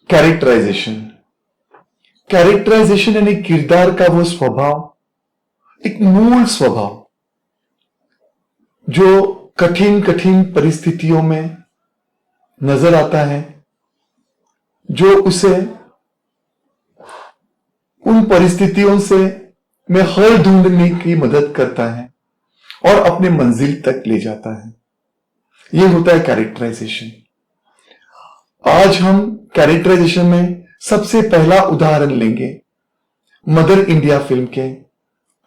Characterisation. Characterisation यानी किरदार का वो स्वभाव, एक मूल स्वभाव जो कठिन कठिन परिस्थितियों में नजर आता है, जो उसे उन परिस्थितियों से में हल ढूंढने की मदद करता है और अपने मंजिल तक ले जाता है। यह होता है कैरेक्टराइजेशन। आज हम कैरेक्टराइजेशन में सबसे पहला उदाहरण लेंगे मदर इंडिया फिल्म के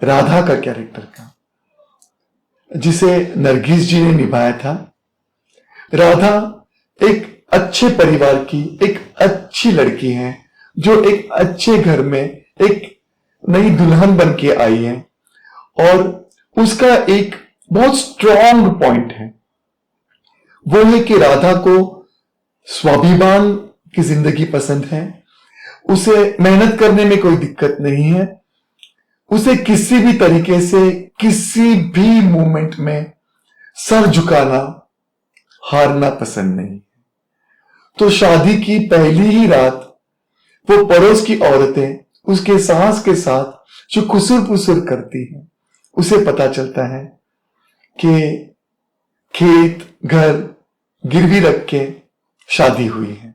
राधा का कैरेक्टर का, जिसे नरगिस जी ने निभाया था। राधा एक अच्छे परिवार की एक अच्छी लड़की है जो एक अच्छे घर में एक नई दुल्हन बन के आई है, और उसका एक बहुत स्ट्रॉन्ग पॉइंट है, वो है कि राधा को स्वाभिमान की जिंदगी पसंद है। उसे मेहनत करने में कोई दिक्कत नहीं है, उसे किसी भी तरीके से किसी भी मोमेंट में सर झुकाना, हारना पसंद नहीं। तो शादी की पहली ही रात वो पड़ोस की औरतें उसके सास के साथ जो खुसुर पुसुर करती हैं, उसे पता चलता है कि खेत घर गिरवी रख के शादी हुई है।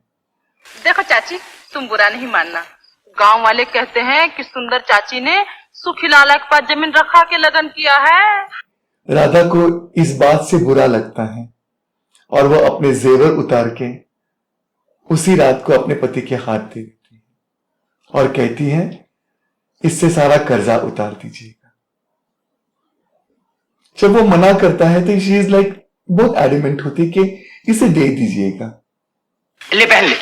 देखो चाची, तुम बुरा नहीं मानना, गांव वाले कहते हैं कि सुंदर चाची ने सुखी लाला के पास जमीन रखा के लगन किया है। राधा को इस बात से बुरा लगता है और वो अपने जेवर उतार के उसी रात को अपने पति के हाथ दे देती है और कहती है, इससे सारा कर्जा उतार दीजिएगा। जब वो मना करता है तो शी इज लाइक बहुत एडमेंट होती कि इसे दे दीजिएगा। ले पहन ले।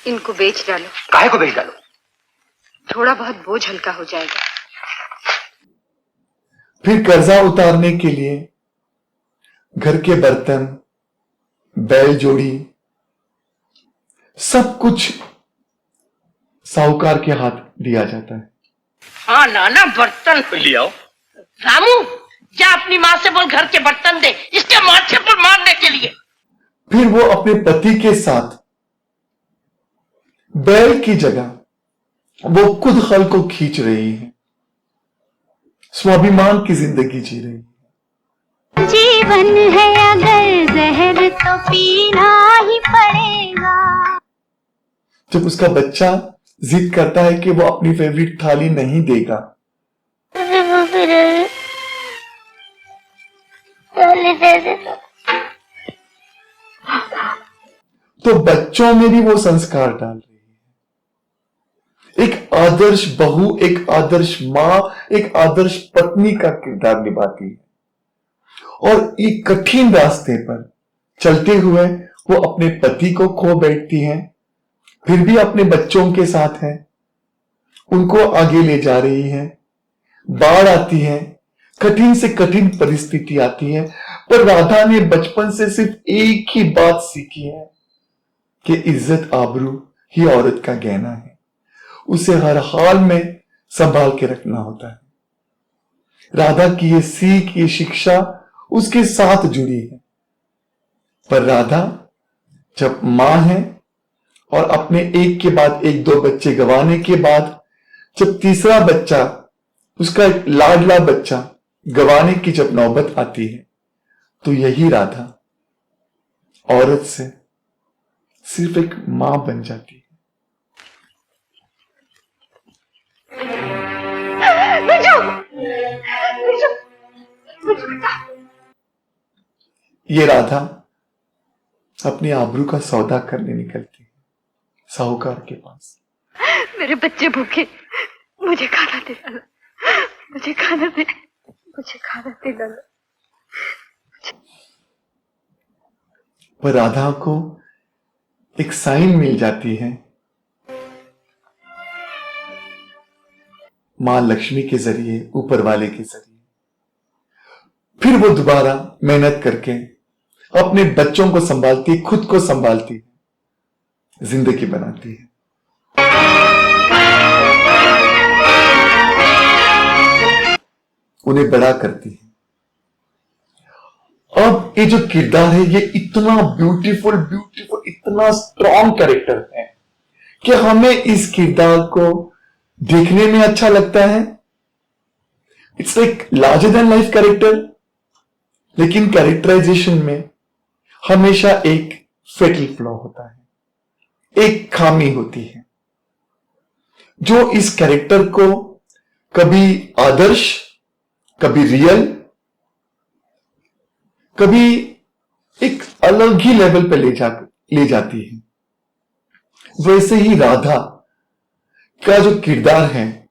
इनको बेच डालो। काहे को बेच डालो? थोड़ा बहुत बोझ हल्का हो जाएगा। फिर कर्जा उतारने के लिए घर के बर्तन, बैल जोड़ी, सब कुछ साहूकार के हाथ दिया जाता है। हाँ नाना, बर्तन ले आओ। रामू, जा अपनी माँ से बोल घर के बर्तन दे इसके माथे पर मारने के लिए। फिर वो अपने पति के साथ बैल की जगह वो खुद हल को खींच रही है, स्वाभिमान की जिंदगी जी रही है। जीवन है अगर जहर तो पीना ही पड़ेगा। जब उसका बच्चा जिद करता है कि वो अपनी फेवरेट थाली नहीं देगा, तो बच्चों में भी वो संस्कार डाल रही है। एक आदर्श बहू, एक आदर्श मां, एक आदर्श पत्नी का किरदार निभाती है। और एक कठिन रास्ते पर चलते हुए वो अपने पति को खो बैठती है, फिर भी अपने बच्चों के साथ है, उनको आगे ले जा रही है। बाढ़ आती है, कठिन से कठिन परिस्थिति आती है, पर राधा ने बचपन से सिर्फ एक ही बात सीखी है कि इज्जत आबरू ही औरत का गहना है, उसे हर हाल में संभाल के रखना होता है। राधा की ये सीख, ये शिक्षा उसके साथ जुड़ी है। पर राधा जब मां है और अपने एक के बाद एक दो बच्चे गंवाने के बाद जब तीसरा बच्चा, उसका एक लाडला बच्चा गंवाने की जब नौबत आती है, तो यही राधा औरत से सिर्फ एक मां बन जाती है। ये राधा अपनी आबरू का सौदा करने निकलती है साहूकार के पास। मेरे बच्चे भूखे, मुझे खाना दे लाला, मुझे खाना दे, मुझे खाना दे लाला। पर राधा को एक साइन मिल जाती है मां लक्ष्मी के जरिए, ऊपर वाले के जरिए। फिर वो दोबारा मेहनत करके अपने बच्चों को संभालती, खुद को संभालती है, जिंदगी बनाती है। उन्हें बड़ा करती है। अब ये जो किरदार है, ये इतना ब्यूटीफुल, इतना स्ट्रॉन्ग कैरेक्टर है क्या हमें इस किरदार को देखने में अच्छा लगता है? It's like larger than life character, लेकिन कैरेक्टराइजेशन में हमेशा एक फेटल फ्लॉ होता है, एक खामी होती है जो इस कैरेक्टर को कभी आदर्श, कभी रियल, कभी एक अलग ही लेवल पे ले जाती है। वैसे ही राधा का जो किरदार है,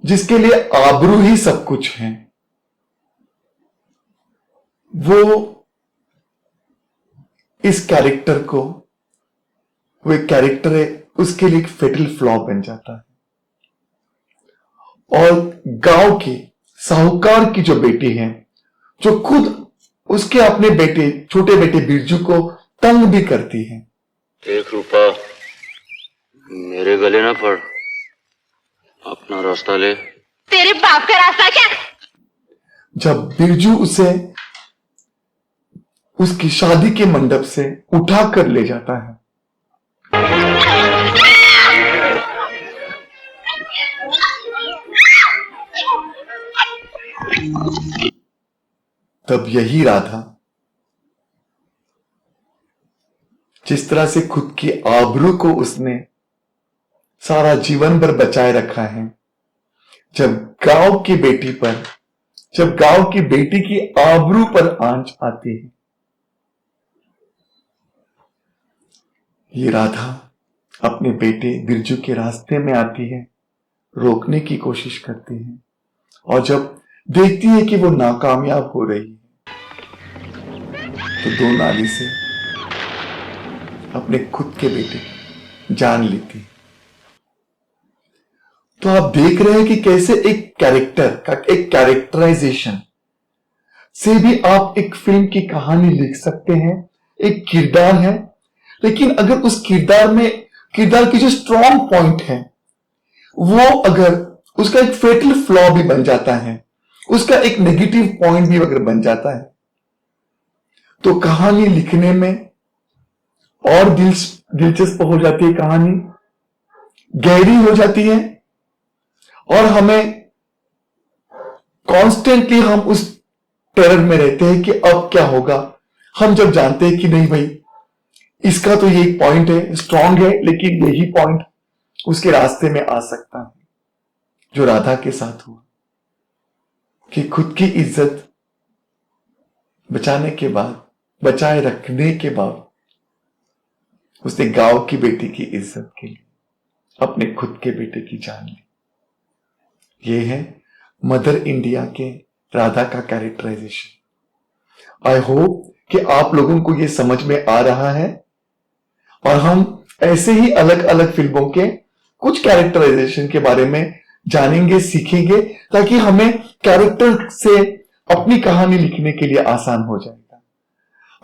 जिसके लिए आबरू ही सब कुछ है, वो इस कैरेक्टर को, वो एक कैरेक्टर है, उसके लिए एक फेटल फ्लॉ बन जाता है। और गांव के साहूकार की जो बेटी है, जो खुद उसके अपने बेटे, छोटे बेटे बिरजू को तंग भी करती है। एक रुपया मेरे गले ना पड़, अपना रास्ता ले। तेरे बाप का रास्ता क्या? जब बिरजू उसे उसकी शादी के मंडप से उठा कर ले जाता है, तब यही राधा जिस तरह से खुद की आबरू को उसने सारा जीवन भर बचाए रखा है, जब गांव की बेटी पर, जब गांव की बेटी की आबरू पर आंच आती है, ये राधा अपने बेटे बिरजू के रास्ते में आती है, रोकने की कोशिश करती है, और जब देखती है कि वो नाकामयाब हो रही है, तो दो नाली से अपने खुद के बेटे की जान लेती है। तो आप देख रहे हैं कि कैसे एक कैरेक्टर का, एक कैरेक्टराइजेशन से भी आप एक फिल्म की कहानी लिख सकते हैं। एक किरदार है, लेकिन अगर उस किरदार में, किरदार की जो स्ट्रॉन्ग पॉइंट है, वो अगर उसका एक फेटल फ्लॉ भी बन जाता है, उसका एक नेगेटिव पॉइंट भी अगर बन जाता है, तो कहानी लिखने में और दिलचस्प हो जाती है, कहानी गहरी हो जाती है, और हमें कॉन्स्टेंटली हम उस टेरर में रहते हैं कि अब क्या होगा। हम जब जानते हैं कि नहीं भाई, इसका तो ये पॉइंट है, स्ट्रांग है, लेकिन यही पॉइंट उसके रास्ते में आ सकता है, जो राधा के साथ हुआ, कि खुद की इज्जत बचाने के बाद, बचाए रखने के बाद, उसने गांव की बेटी की इज्जत के लिए अपने खुद के बेटे की जान ली। ये है मदर इंडिया के राधा का कैरेक्टराइजेशन। आई होप कि आप लोगों को ये समझ में आ रहा है, और हम ऐसे ही अलग अलग फिल्मों के कुछ कैरेक्टराइजेशन के बारे में जानेंगे, सीखेंगे, ताकि हमें कैरेक्टर से अपनी कहानी लिखने के लिए आसान हो जाएगा।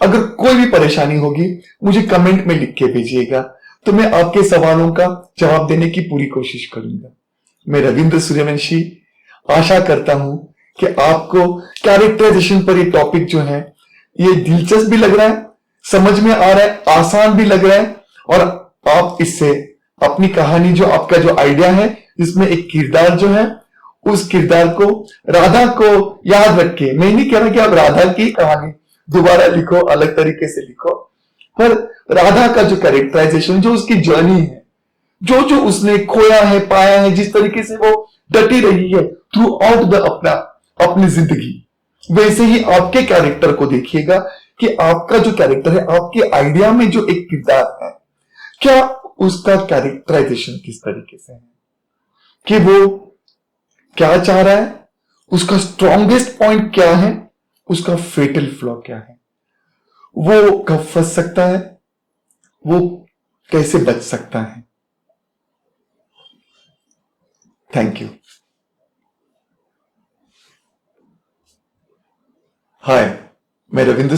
अगर कोई भी परेशानी होगी, मुझे कमेंट में लिख के भेजिएगा, तो मैं आपके सवालों का जवाब देने की पूरी कोशिश करूंगा। मैं रविंद्र सूर्यवंशी आशा करता हूं कि आपको कैरेक्टराइजेशन पर ये टॉपिक जो है, ये दिलचस्प भी लग रहा है, समझ में आ रहा है, आसान भी लग रहा है, और आप इससे अपनी कहानी, जो आपका जो आइडिया है, जिसमें एक किरदार जो है, उस किरदार को, राधा को याद रख के, मैं नहीं कह रहा कि आप राधा की कहानी दोबारा लिखो, अलग तरीके से लिखो, पर राधा का जो कैरेक्टराइजेशन, जो उसकी जर्नी है, जो जो उसने खोया है, पाया है, जिस तरीके से वो डटी रही है थ्रू आउट द अपनी जिंदगी, वैसे ही आपके कैरेक्टर को देखिएगा कि आपका जो कैरेक्टर है, आपके आइडिया में जो एक किरदार है, क्या उसका कैरेक्टराइजेशन किस तरीके से है, कि वो क्या चाह रहा है, उसका स्ट्रॉन्गेस्ट पॉइंट क्या है, उसका फेटल फ्लॉ क्या है, वो कब फंस सकता है, वो कैसे बच सकता है। Thank you. हाय, मैं रविंद्र